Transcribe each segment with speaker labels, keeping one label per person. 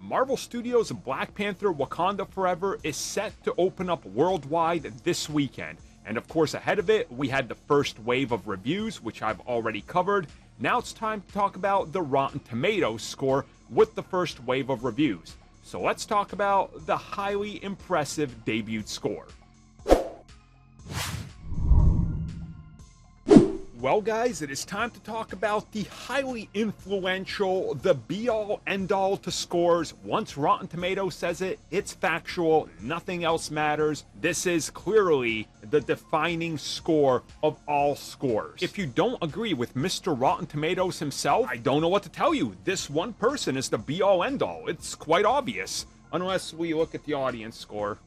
Speaker 1: Marvel Studios' Black Panther Wakanda Forever is set to open up worldwide this weekend. And of course, ahead of it, we had the first wave of reviews, which I've already covered. Now it's time to talk about the Rotten Tomatoes score with the first wave of reviews. So let's talk about the highly impressive debut score. Well guys, it is time to talk about the highly influential, the be-all, end-all to scores. Once Rotten Tomatoes says it, it's factual, nothing else matters. This is clearly the defining score of all scores. If you don't agree with Mr. Rotten Tomatoes himself, I don't know what to tell you. This one person is the be-all, end-all. It's quite obvious. Unless we look at the audience score.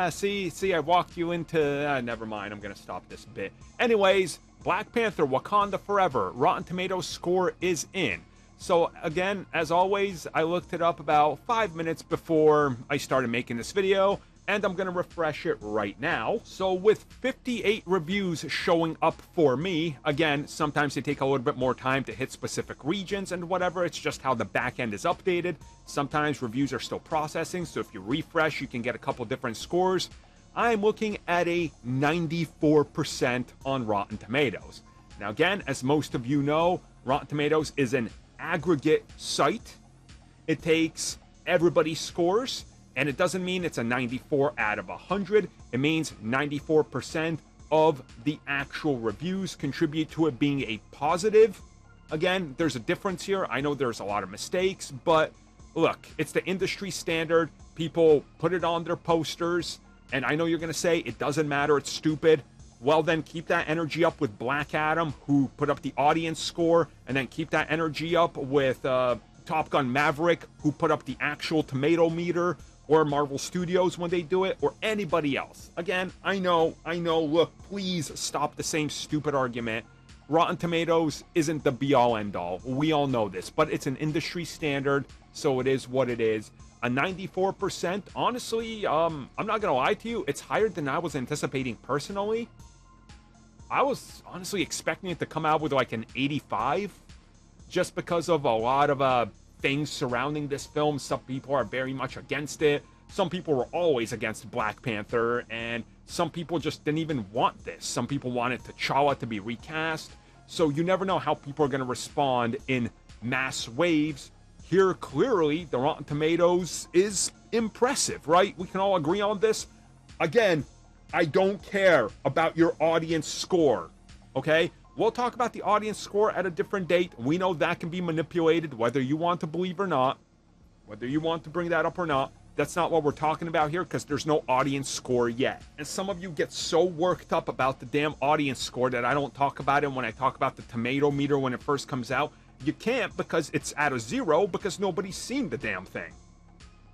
Speaker 1: See, I walked you into... never mind, I'm gonna stop this bit. Anyways, Black Panther Wakanda Forever, Rotten Tomatoes score is in. So again, as always, I looked it up about 5 minutes before I started making this video, and I'm gonna refresh it right now. So with 58 reviews showing up for me, again, sometimes they take a little bit more time to hit specific regions and whatever, it's just how the back end is updated. Sometimes reviews are still processing, so if you refresh, you can get a couple different scores. I'm looking at a 94% on Rotten Tomatoes. Now again, as most of you know, Rotten Tomatoes is an aggregate site. It takes everybody's scores, and it doesn't mean it's a 94 out of 100. It means 94% of the actual reviews contribute to it being a positive. Again, there's a difference here. I know there's a lot of mistakes, but look, it's the industry standard. People put it on their posters. And I know you're going to say, it doesn't matter, it's stupid. Well, then keep that energy up with Black Adam, who put up the audience score, and then keep that energy up with Top Gun Maverick, who put up the actual tomato meter, or Marvel Studios when they do it, or anybody else. Again, I know, look, please stop the same stupid argument. Rotten Tomatoes isn't the be-all, end-all. We all know this, but it's an industry standard, so it is what it is. A 94%, honestly, I'm not gonna lie to you, it's higher than I was anticipating personally. I was honestly expecting it to come out with like an 85, just because of a lot of things surrounding this film. Some people are very much against it. Some people were always against Black Panther, and some people just didn't even want this. Some people wanted T'Challa to be recast. So you never know how people are gonna respond in mass waves. Here, clearly, the Rotten Tomatoes is impressive, right? We can all agree on this. Again, I don't care about your audience score, okay? We'll talk about the audience score at a different date. We know that can be manipulated, whether you want to believe or not, whether you want to bring that up or not. That's not what we're talking about here, because there's no audience score yet. And some of you get so worked up about the damn audience score that I don't talk about it when I talk about the tomato meter when it first comes out. You can't, because it's at a 0, because nobody's seen the damn thing.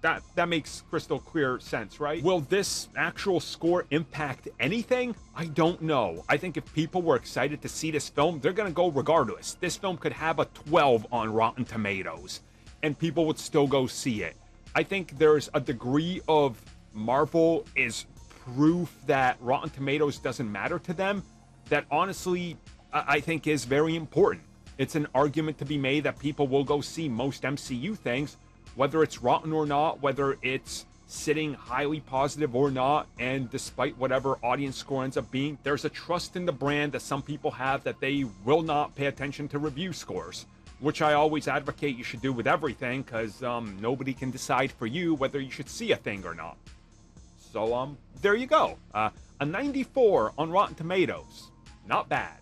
Speaker 1: That makes crystal clear sense, right? Will this actual score impact anything? I don't know. I think if people were excited to see this film, they're gonna go regardless. This film could have a 12 on Rotten Tomatoes, and people would still go see it. I think there's a degree of Marvel is proof that Rotten Tomatoes doesn't matter to them, that honestly, I think is very important. It's an argument to be made that people will go see most MCU things, whether it's rotten or not, whether it's sitting highly positive or not, and despite whatever audience score ends up being, there's a trust in the brand that some people have that they will not pay attention to review scores, which I always advocate you should do with everything, because nobody can decide for you whether you should see a thing or not. So, there you go. A 94 on Rotten Tomatoes. Not bad.